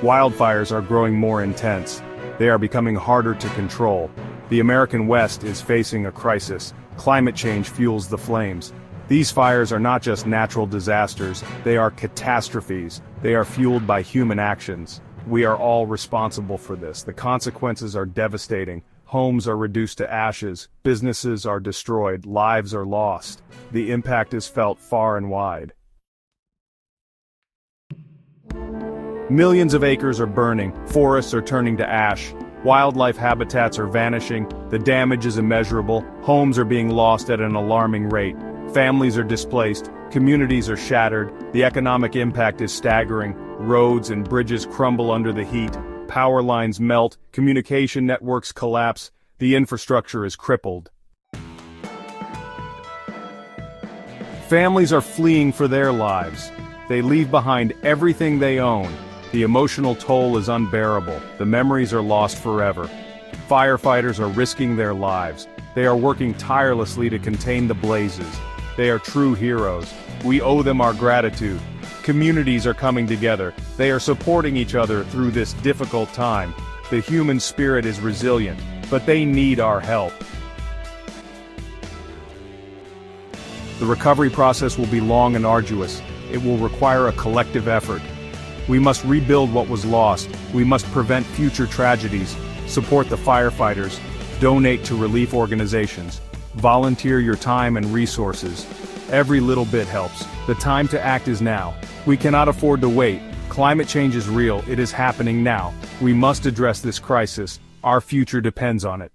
Wildfires are growing more intense. They are becoming harder to control. The American West is facing a crisis. Climate change fuels the flames. These fires are not just natural disasters, they are catastrophes. They are fueled by human actions. We are all responsible for this. The consequences are devastating. Homes are reduced to ashes, businesses are destroyed, lives are lost. The impact is felt far and wide. Millions of acres are burning, forests are turning to ash, wildlife habitats are vanishing, the damage is immeasurable, homes are being lost at an alarming rate, families are displaced, communities are shattered, the economic impact is staggering, roads and bridges crumble under the heat, power lines melt, communication networks collapse, the infrastructure is crippled. Families are fleeing for their lives. They leave behind everything they own. The emotional toll is unbearable. The memories are lost forever. Firefighters are risking their lives. They are working tirelessly to contain the blazes. They are true heroes. We owe them our gratitude. Communities are coming together. They are supporting each other through this difficult time. The human spirit is resilient, but they need our help. The recovery process will be long and arduous. It will require a collective effort. We must rebuild what was lost. We must prevent future tragedies, support the firefighters, donate to relief organizations, volunteer your time and resources. Every little bit helps. The time to act is now. We cannot afford to wait. Climate change is real. It is happening now. We must address this crisis. Our future depends on it.